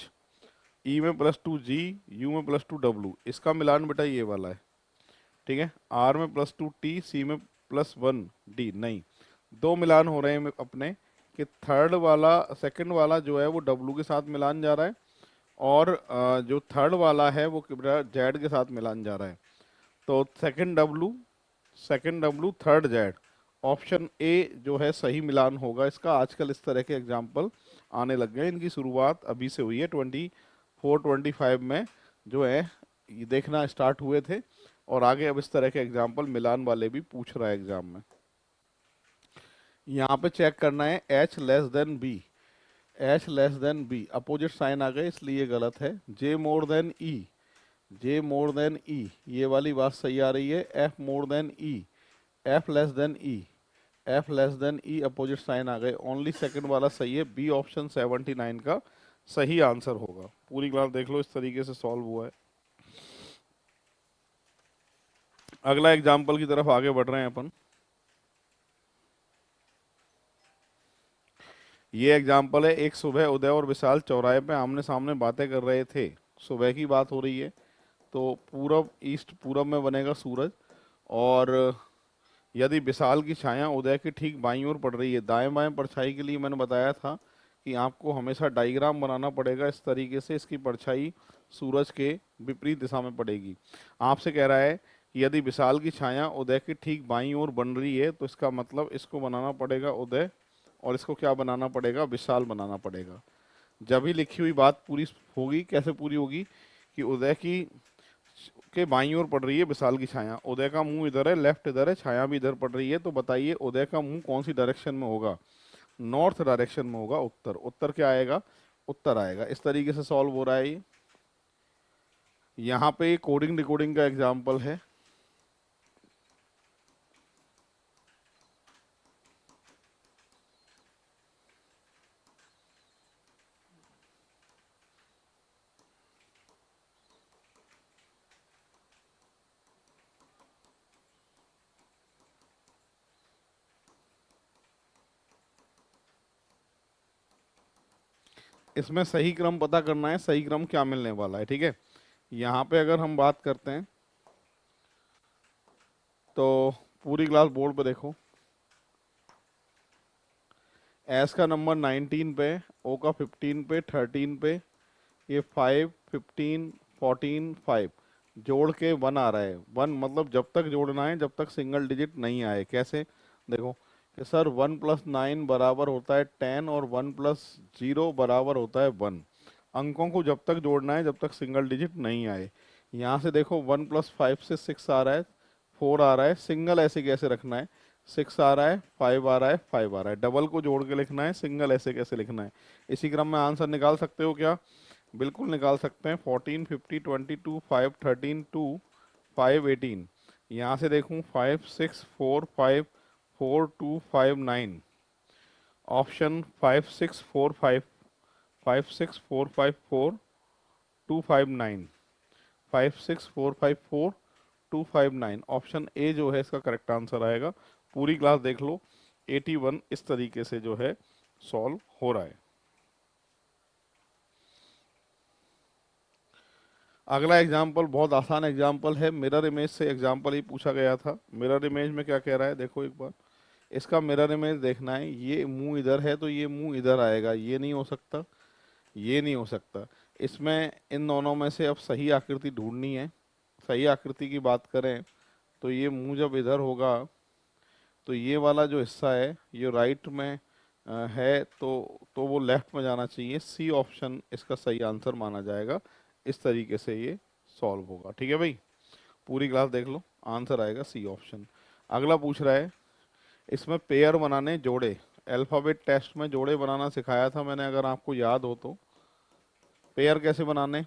A: E में +2 G, U में +2 W, इसका मिलान बेटा ये वाला है, ठीक है। R में +2 T, C में +1 D, नहीं, दो मिलान हो रहे हैं अपने कि थर्ड वाला सेकंड वाला जो है वो W के साथ मिलान जा रहा है और जो थर्ड वाला है वो Z के साथ मिलान जा रहा है। तो second W third Z, option A जो है सही मिलान होगा इसका। आजकल इस तरह के एग्जाम्पल आने लग गए, इनकी शुरुआत अभी से हुई है, 24-25 में जो है ये देखना स्टार्ट हुए थे और आगे अब इस तरह के एग्जाम्पल मिलान वाले भी पूछ रहा है एग्जाम में। यहाँ पे चेक करना है H less than B, H less than B, opposite sign आ गए इसलिए गलत है। J more than E, J more than E, ये वाली बात सही आ रही है। F more than E, F less than E, F less than E, opposite sign आ गए, ओनली सेकंड वाला सही है। बी ऑप्शन 79 का सही आंसर होगा। पूरी क्लास देख लो, इस तरीके से सॉल्व हुआ है। अगला एग्जाम्पल की तरफ आगे बढ़ रहे हैं अपन। ये एग्जाम्पल है, एक सुबह उदय और विशाल चौराहे पे आमने सामने बातें कर रहे थे। सुबह की बात हो रही है तो पूरब ईस्ट पूरब में बनेगा सूरज और यदि विशाल की छाया उदय की ठीक बाईं ओर पड़ रही है। दाएं बाएं परछाई के लिए मैंने बताया था कि आपको हमेशा डायग्राम बनाना पड़ेगा इस तरीके से, इसकी परछाई सूरज के विपरीत दिशा में पड़ेगी। आपसे कह रहा है कि यदि विशाल की छाया उदय की ठीक बाईं ओर बन रही है तो इसका मतलब इसको बनाना पड़ेगा उदय और इसको क्या बनाना पड़ेगा, विशाल बनाना पड़ेगा। जब ही लिखी हुई बात पूरी होगी, कैसे पूरी होगी कि उदय की के बाईं ओर पड़ रही है विशाल की छाया, उदय का मुंह इधर है, लेफ्ट इधर है, छाया भी इधर पड़ रही है, तो बताइए उदय का मुंह कौन सी डायरेक्शन में होगा? नॉर्थ डायरेक्शन में होगा, उत्तर। उत्तर क्या आएगा? उत्तर आएगा। इस तरीके से सॉल्व हो रहा है ये। यहाँ पे कोडिंग डिकोडिंग का एग्जाम्पल है। इसमें सही क्रम पता करना है, सही क्रम क्या मिलने वाला है, ठीक है। यहाँ पे अगर हम बात करते हैं तो पूरी क्लास बोर्ड पे देखो, एस का नंबर 19 पे, ओ का 15 पे, 13 पे, ये 5, 15, 14, 5 जोड़ के 1 आ रहा है। 1 मतलब जब तक जोड़ना है जब तक सिंगल डिजिट नहीं आए। कैसे? देखो कि सर 1 + 9 बराबर होता है 10 और 1 + 0 बराबर होता है 1। अंकों को जब तक जोड़ना है जब तक सिंगल डिजिट नहीं आए। यहाँ से देखो 1 + 5 से 6 आ रहा है, 4 आ रहा है, सिंगल ऐसे कैसे रखना है? 6 आ रहा है, 5 आ रहा है, 5 आ रहा है, डबल को जोड़ के लिखना है, सिंगल ऐसे कैसे लिखना है? इसी क्रम में आंसर निकाल सकते हो क्या? बिल्कुल निकाल सकते हैं। 14, 50, 22, 5, 13, 2, 5, 18। यहाँ से देखूँ 5, 6, 4, 5, 4, 2, 5, 9, ऑप्शन 5, 6, 4, 5, 5, 6, 4, 5, 4, 2, 5, 9, 5, 6, 4, 5, 4, 2, 5, 9, ऑप्शन ए जो है इसका करेक्ट आंसर आएगा। पूरी क्लास देख लो, 81 इस तरीके से जो है सॉल्व हो रहा है। अगला एग्जाम्पल बहुत आसान एग्जाम्पल है, मिरर इमेज से एग्जाम्पल ही पूछा गया था। मिरर इमेज में क्या कह रहा है देखो एक बार, इसका मिरर इमेज देखना है। ये मुंह इधर है तो ये मुंह इधर आएगा, ये नहीं हो सकता। ये नहीं हो सकता। इसमें इन दोनों में से अब सही आकृति ढूंढनी है। सही आकृति की बात करें तो ये मुंह जब इधर होगा तो ये वाला जो हिस्सा है ये राइट में है, तो वो लेफ्ट में जाना चाहिए। सी ऑप्शन इसका सही आंसर माना जाएगा। इस तरीके से ये सॉल्व होगा। ठीक है भाई, पूरी क्लास देख लो, आंसर आएगा सी ऑप्शन। अगला पूछ रहा है, इसमें पेयर बनाने जोड़े, अल्फाबेट टेस्ट में जोड़े बनाना सिखाया था मैंने, अगर आपको याद हो तो। पेयर कैसे बनाने,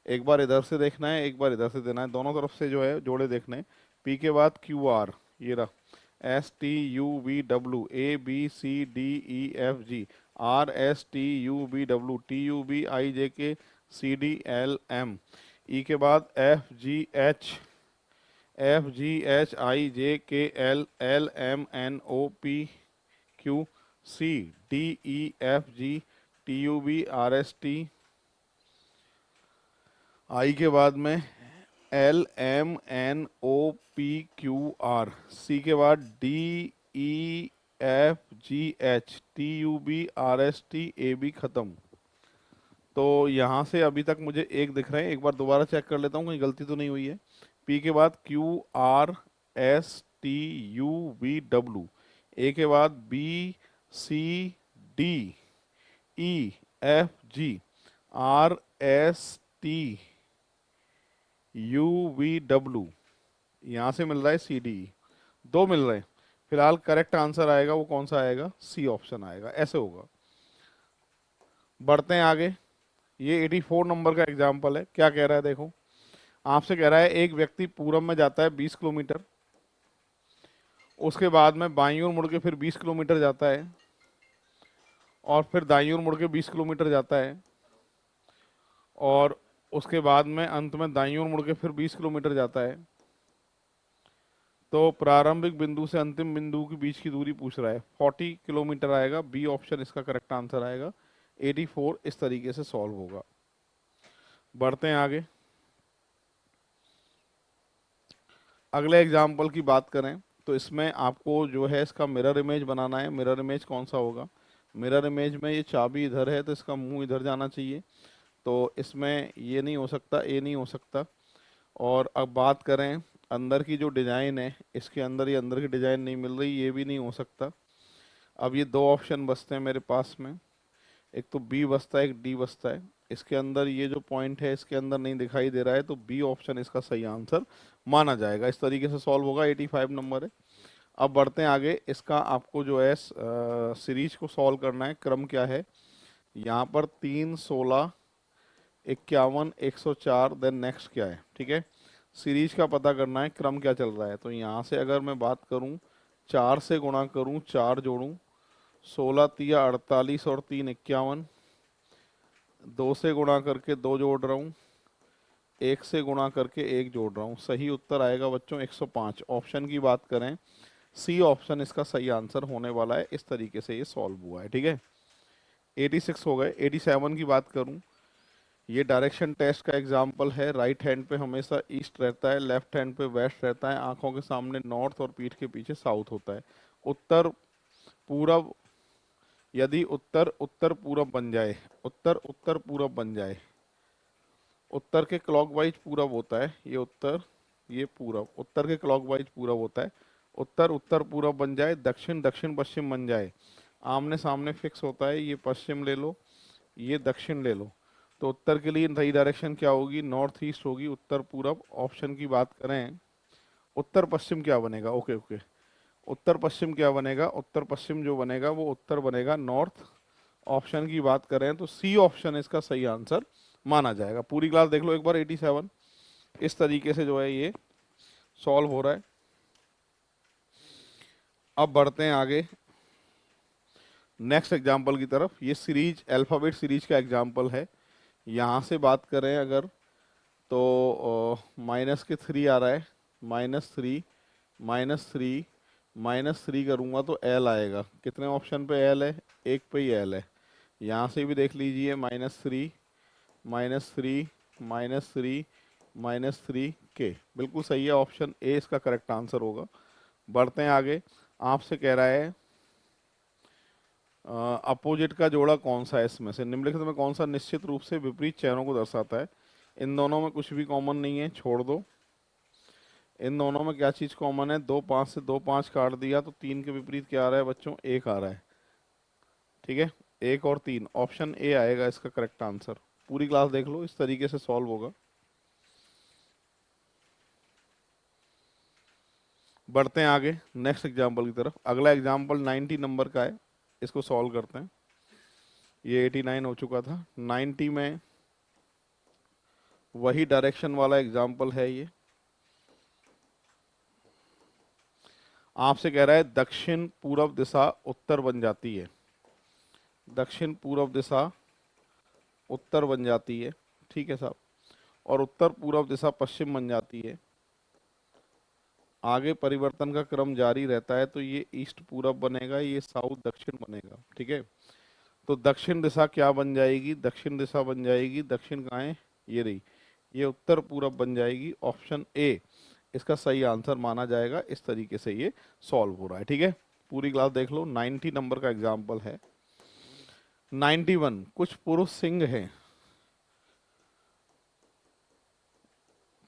A: एक बार इधर से देखना है, एक बार इधर से देना है, दोनों तरफ से जो है जोड़े देखने हैं। पी के बाद क्यू आर, ये रहा, S T U V W, A B C D E F G, R S T U V W, T U B I J K, C D L M, E के बाद F G H, F G H I J K L, L M N O P Q, C D E F G, T U B R S T, I के बाद में L M N O P Q R, C के बाद D E F G H, T U B R S T, A B खत्म। तो यहाँ से अभी तक मुझे एक दिख रहे हैं, एक बार दोबारा चेक कर लेता हूँ कहीं गलती तो नहीं हुई है। पी के बाद Q R S T U V W, A के बाद B C D E F G, R S T U V W, यहाँ से मिल रहा है सी डी ई, दो मिल रहे हैं। फिलहाल करेक्ट आंसर आएगा वो कौन सा आएगा, सी ऑप्शन आएगा, ऐसे होगा। बढ़ते हैं आगे। ये 84 नंबर का एग्जाम्पल है, क्या कह रहा है देखो। आपसे कह रहा है एक व्यक्ति पूरब में जाता है 20 किलोमीटर, उसके बाद में बाईं ओर मुड़ के फिर 20 किलोमीटर जाता है, और फिर दाईं ओर मुड़ के 20 किलोमीटर जाता है, और उसके बाद में अंत में दाईं ओर मुड़ के फिर 20 किलोमीटर जाता है। तो प्रारंभिक बिंदु से अंतिम बिंदु के बीच की दूरी पूछ रहा है, 40 किलोमीटर आएगा, बी ऑप्शन इसका करेक्ट आंसर आएगा। 84 इस तरीके से सॉल्व होगा। बढ़ते हैं आगे। अगले एग्जाम्पल की बात करें तो इसमें आपको जो है इसका मिरर इमेज बनाना है। मिरर इमेज कौन सा होगा, मिरर इमेज में ये चाबी इधर है तो इसका मुंह इधर जाना चाहिए, तो इसमें ये नहीं हो सकता, ए नहीं हो सकता। और अब बात करें अंदर की जो डिज़ाइन है, इसके अंदर ये अंदर की डिज़ाइन नहीं मिल रही, ये भी नहीं हो सकता। अब ये दो ऑप्शन बचते हैं मेरे पास में, एक तो बी बचता है, एक डी बचता है। इसके अंदर ये जो पॉइंट है इसके अंदर नहीं दिखाई दे रहा है, तो बी ऑप्शन इसका सही आंसर माना जाएगा। इस तरीके से सॉल्व होगा। 85 नंबर है। अब बढ़ते हैं आगे। इसका आपको जो है सीरीज को सॉल्व करना है। क्रम क्या है, यहाँ पर 3, 16, 51, 104, देन नेक्स्ट क्या है। ठीक है, सीरीज का पता करना है, क्रम क्या चल रहा है। तो यहाँ से अगर मैं बात करूँ, 4 से गुणा करूँ, 4 जोड़ूँ, 16 तिया 48 और 3 51, 2 से गुणा करके 2 जोड़ रहा हूँ, 1 से गुणा करके 1 जोड़ रहा हूँ। सही उत्तर आएगा बच्चों 105। ऑप्शन की बात करें, सी ऑप्शन इसका सही आंसर होने वाला है। इस तरीके से ये सॉल्व हुआ है। ठीक है, 86 हो गए। 87 की बात करूँ, ये डायरेक्शन टेस्ट का एग्जाम्पल है। राइट हैंड पे हमेशा ईस्ट रहता है, लेफ्ट हैंड पे वेस्ट रहता है, आंखों के सामने नॉर्थ और पीठ के पीछे साउथ होता है। उत्तर पूरब, यदि उत्तर उत्तर पूरब बन जाए, उत्तर उत्तर पूरब बन जाए, उत्तर के क्लॉकवाइज पूरब होता है ये उत्तर, ये पूरब, उत्तर के क्लॉकवाइज पूरब होता है। उत्तर उत्तर पूरब बन जाए, दक्षिण दक्षिण पश्चिम बन जाए, आमने सामने फिक्स होता है। ये पश्चिम ले लो, ये दक्षिण ले लो, तो उत्तर के लिए सही डायरेक्शन क्या होगी, नॉर्थ ईस्ट होगी। उत्तर पूरब। ऑप्शन की बात करें, उत्तर पश्चिम क्या बनेगा, ओके ओके, उत्तर पश्चिम क्या बनेगा, उत्तर पश्चिम जो बनेगा वो उत्तर बनेगा नॉर्थ। ऑप्शन की बात करें तो सी ऑप्शन इसका सही आंसर माना जाएगा। पूरी क्लास देख लो एक बार। 87 इस तरीके से जो है ये सॉल्व हो रहा है। अब बढ़ते हैं आगे नेक्स्ट एग्जाम्पल की तरफ। ये सीरीज अल्फाबेट सीरीज का एग्जाम्पल है। यहाँ से बात करें अगर तो माइनस के 3 आ रहा है, -3, -3, -3 करूँगा तो एल आएगा। कितने ऑप्शन पे एल है, एक पे ही एल है। यहाँ से भी देख लीजिए, -3, -3, -3, -3 के, बिल्कुल सही है। ऑप्शन ए इसका करेक्ट आंसर होगा। बढ़ते हैं आगे। आपसे कह रहा है अपोजिट का जोड़ा कौन सा है इसमें से, निम्नलिखित में कौन सा निश्चित रूप से विपरीत चेहरों को दर्शाता है। इन दोनों में कुछ भी कॉमन नहीं है, छोड़ दो। इन दोनों में क्या चीज कॉमन है, 2 5 से 2 5 काट दिया तो 3 के विपरीत क्या आ रहा है बच्चों, 1 आ रहा है। ठीक है, 1 और 3, ऑप्शन ए आएगा इसका करेक्ट आंसर। पूरी क्लास देख लो, इस तरीके से सॉल्व होगा। बढ़ते हैं आगे नेक्स्ट एग्जाम्पल की तरफ। अगला एग्जाम्पल 90 नंबर का है, इसको सॉल्व करते हैं। ये 89 हो चुका था, 90 में वही डायरेक्शन वाला एग्जाम्पल है ये। आपसे कह रहा है दक्षिण पूर्व दिशा उत्तर बन जाती है, दक्षिण पूर्व दिशा उत्तर बन जाती है, ठीक है साहब, और उत्तर पूर्व दिशा पश्चिम बन जाती है। आगे परिवर्तन का क्रम जारी रहता है, तो ये ईस्ट पूरब बनेगा, ये साउथ दक्षिण बनेगा। ठीक है, तो दक्षिण दिशा क्या बन जाएगी, दक्षिण दिशा बन जाएगी, दक्षिण कहाँ है, ये रही, ये उत्तर पूरब बन जाएगी। ऑप्शन ए इसका सही आंसर माना जाएगा। इस तरीके से ये सॉल्व हो रहा है। ठीक है, पूरी क्लास देख लो। 90 नंबर का एग्जाम्पल है। 91, कुछ पुरुष सिंह हैं,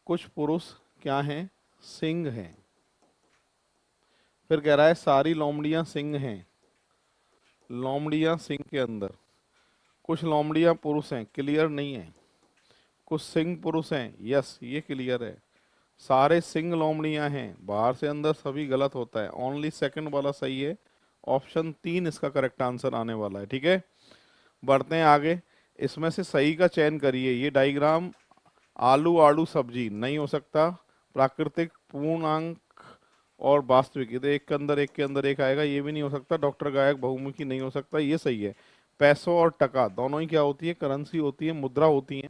A: कुछ पुरुष क्या हैं, सिंह हैं। फिर कह रहा है सारी लोमड़ियां सिंह हैं, लोमड़ियां सिंह के अंदर कुछ लोमड़ियां पुरुष हैं, क्लियर नहीं है। कुछ सिंह पुरुष हैं, यस ये क्लियर है। सारे सिंह लोमड़ियां हैं, बाहर से अंदर सभी गलत होता है, ओनली सेकंड वाला सही है। ऑप्शन 3 इसका करेक्ट आंसर आने वाला है। ठीक है, बढ़ते हैं आगे। इसमें से सही का चयन करिए। ये डायग्राम आलू आड़ू सब्जी नहीं हो सकता, प्राकृतिक, पूर्णांक और वास्तविक, ये तो एक के अंदर एक के अंदर एक आएगा, ये भी नहीं हो सकता। डॉक्टर गायक बहुमुखी नहीं हो सकता, ये सही है। पैसों और टका दोनों ही क्या होती है, करेंसी होती है, मुद्रा होती है।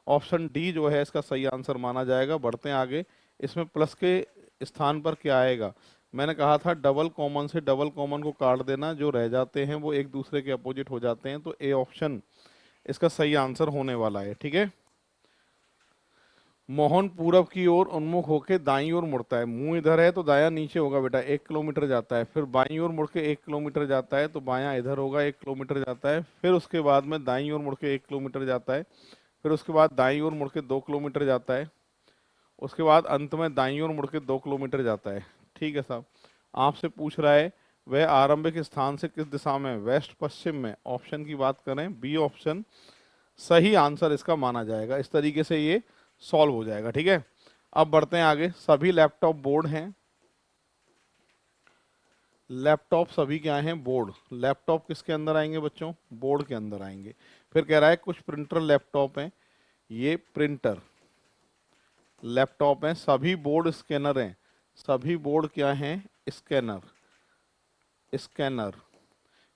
A: ऑप्शन डी जो है इसका सही आंसर माना जाएगा। बढ़ते हैं आगे। इसमें प्लस के स्थान पर क्या आएगा, मैंने कहा था डबल कॉमन से डबल कॉमन को काट देना, जो रह जाते हैं वो एक दूसरे के अपोजिट हो जाते हैं, तो ए ऑप्शन इसका सही आंसर होने वाला है। ठीक है, मोहन पूरब की ओर उन्मुख होकर दाईं ओर मुड़ता है। मुंह इधर है तो दायां नीचे होगा बेटा, 1 किलोमीटर जाता है। फिर बाईं ओर मुड़ के 1 किलोमीटर जाता है, तो बायां इधर होगा, 1 किलोमीटर जाता है। फिर उसके बाद में दाईं ओर मुड़ के 1 किलोमीटर जाता है। फिर उसके बाद दाईं ओर मुड़ के 2 किलोमीटर जाता है। उसके बाद अंत में दाईं ओर मुड़ के 2 किलोमीटर जाता है। ठीक है साहब, आपसे पूछ रहा है वह आरंभिक स्थान से किस दिशा में, वेस्ट पश्चिम में। ऑप्शन की बात करें, बी ऑप्शन सही आंसर इसका माना जाएगा। इस तरीके से ये सॉल्व हो जाएगा। ठीक है, अब बढ़ते हैं आगे। सभी लैपटॉप बोर्ड हैं, लैपटॉप सभी क्या हैं, बोर्ड। लैपटॉप किसके अंदर आएंगे बच्चों, बोर्ड के अंदर आएंगे। फिर कह रहा है कुछ प्रिंटर लैपटॉप हैं, ये प्रिंटर लैपटॉप हैं। सभी बोर्ड स्कैनर हैं, सभी बोर्ड क्या हैं, स्कैनर, स्कैनर।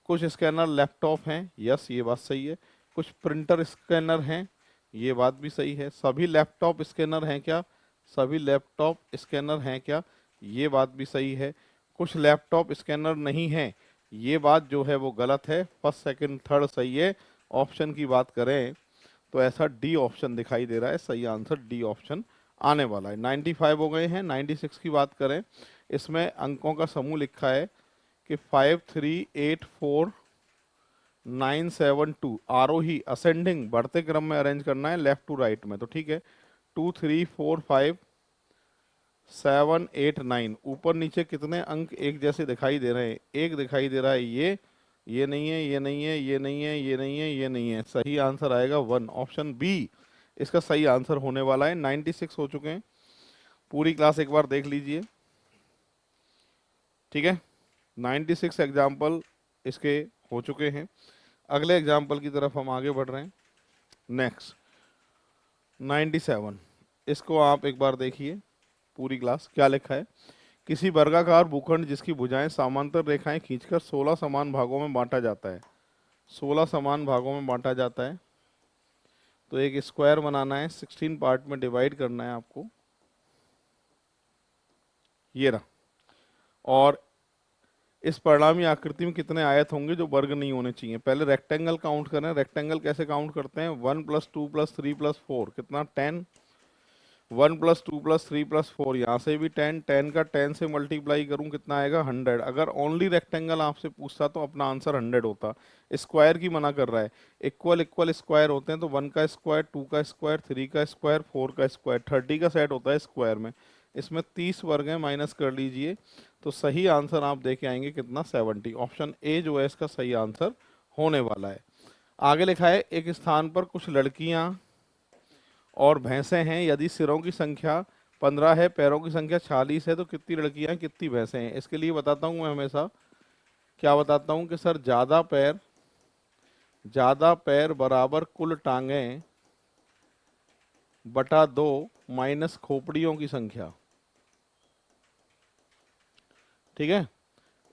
A: कुछ स्कैनर लैपटॉप हैं, यस ये बात सही है। कुछ प्रिंटर स्कैनर हैं, ये बात भी सही है। सभी लैपटॉप स्कैनर हैं क्या, सभी लैपटॉप स्कैनर हैं क्या, ये बात भी सही है। कुछ लैपटॉप स्कैनर नहीं है, ये बात जो है वो गलत है। फर्स्ट सेकंड थर्ड सही है। ऑप्शन की बात करें तो ऐसा डी ऑप्शन दिखाई दे रहा है, सही आंसर डी ऑप्शन आने वाला है। 95 हो गए हैं। 96 की बात करें, इसमें अंकों का समूह लिखा है कि 5 3 8 4 9 7 2, आरोही असेंडिंग बढ़ते क्रम में अरेंज करना है, लेफ्ट टू राइट में। तो ठीक है, 2 3 4 5 7 8 9, ऊपर नीचे कितने अंक एक जैसे दिखाई दे रहे हैं, एक दिखाई दे रहा है, ये नहीं है, ये नहीं है, ये नहीं है, ये नहीं है, ये नहीं है। सही आंसर आएगा 1, ऑप्शन बी इसका सही आंसर होने वाला है। 96 हो चुके हैं। पूरी क्लास एक बार देख लीजिए। ठीक है, 96 एग्जाम्पल इसके हो चुके हैं। अगले एग्जाम्पल की तरफ हम आगे बढ़ रहे हैं। नेक्स्ट 97, इसको आप एक बार देखिए पूरी क्लास। क्या लिखा है, किसी वर्गाकार भूखंड जिसकी भुजाएं समांतर रेखाएं खींचकर 16 समान भागों में बांटा जाता है, 16 समान भागों में बांटा जाता है। तो एक स्क्वायर बनाना है, 16 पार्ट में डिवाइड करना है आपको, ये रहा। और इस परिणामी आकृति में कितने आयत होंगे जो वर्ग नहीं होने चाहिए। पहले रेक्टेंगल काउंट करें। रेक्टेंगल कैसे काउंट करते हैं, 1 + 2 + 3 + 4 कितना, 10। 1+2+3+4, यहाँ से भी 10, 10 का 10 से मल्टीप्लाई करूँ कितना आएगा 100। अगर ओनली रेक्टेंगल आपसे पूछता तो अपना आंसर 100 होता। स्क्वायर की मना कर रहा है। इक्वल इक्वल स्क्वायर होते हैं तो 1 का स्क्वायर, 2 का स्क्वायर, 3 का स्क्वायर, 4 का स्क्वायर, 30 का सेट होता है स्क्वायर में। इसमें 30 वर्ग है, माइनस कर लीजिए तो सही आंसर आप देके आएंगे कितना 70। ऑप्शन ए जो है इसका सही आंसर होने वाला है। आगे लिखा है एक स्थान पर कुछ लड़कियां और भैंसें हैं, यदि सिरों की संख्या 15 है, पैरों की संख्या 46 है, तो कितनी लड़कियां हैं, कितनी भैंसें हैं। इसके लिए बताता हूं मैं हमेशा, क्या बताता हूं कि सर ज्यादा पैर बराबर कुल टांगें बटा 2 माइनस खोपड़ियों की संख्या। ठीक है,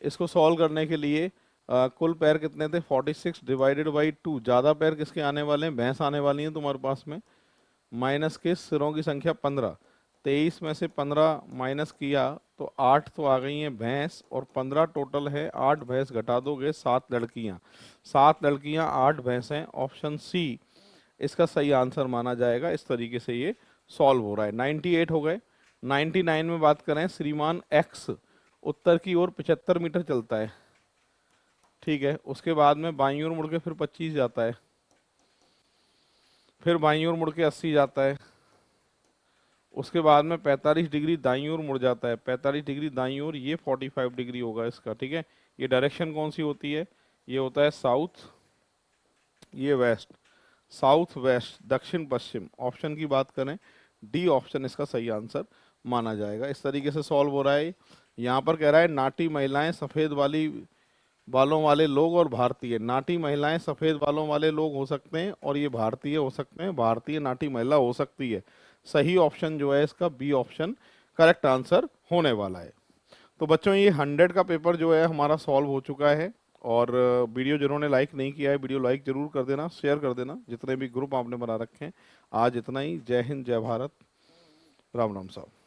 A: इसको सॉल्व करने के लिए कुल पैर कितने थे 46 डिवाइडेड बाई 2, ज़्यादा पैर किसके आने वाले हैं, भैंस आने वाली हैं तुम्हारे पास में, माइनस के सिरों की संख्या 15, 23 में से 15 माइनस किया तो 8 तो आ गई हैं भैंस, और 15 टोटल है, 8 भैंस घटा दोगे 7 लड़कियां, 7 लड़कियां 8 भैंसें, ऑप्शन सी इसका सही आंसर माना जाएगा। इस तरीके से ये सॉल्व हो रहा है। 98 हो गए। 99 में बात करें, श्रीमान एक्स उत्तर की ओर 75 मीटर चलता है, ठीक है, उसके बाद में बाईं ओर मुड़ के फिर 25 जाता है, फिर बाईं ओर मुड़ के 80 जाता है, उसके बाद में 45 डिग्री दाईं ओर मुड़ जाता है, 45 डिग्री दाईं ओर, ये 45 डिग्री होगा इसका। ठीक है, ये डायरेक्शन कौन सी होती है, ये होता है साउथ, ये वेस्ट, साउथ वेस्ट, दक्षिण पश्चिम। ऑप्शन की बात करें, डी ऑप्शन इसका सही आंसर माना जाएगा। इस तरीके से सॉल्व हो रहा है। यहाँ पर कह रहा है नाटी महिलाएं, सफ़ेद वाली बालों वाले लोग और भारतीय। नाटी महिलाएं सफ़ेद बालों वाले लोग हो सकते हैं और ये भारतीय हो सकते हैं, भारतीय नाटी महिला हो सकती है। सही ऑप्शन जो है इसका बी ऑप्शन करेक्ट आंसर होने वाला है। तो बच्चों ये 100 का पेपर जो है हमारा सॉल्व हो चुका है। और वीडियो जिन्होंने लाइक नहीं किया है, वीडियो लाइक जरूर कर देना, शेयर कर देना, जितने भी ग्रुप आपने बना रखे हैं। आज इतना ही। जय हिंद, जय भारत, राम राम साहब।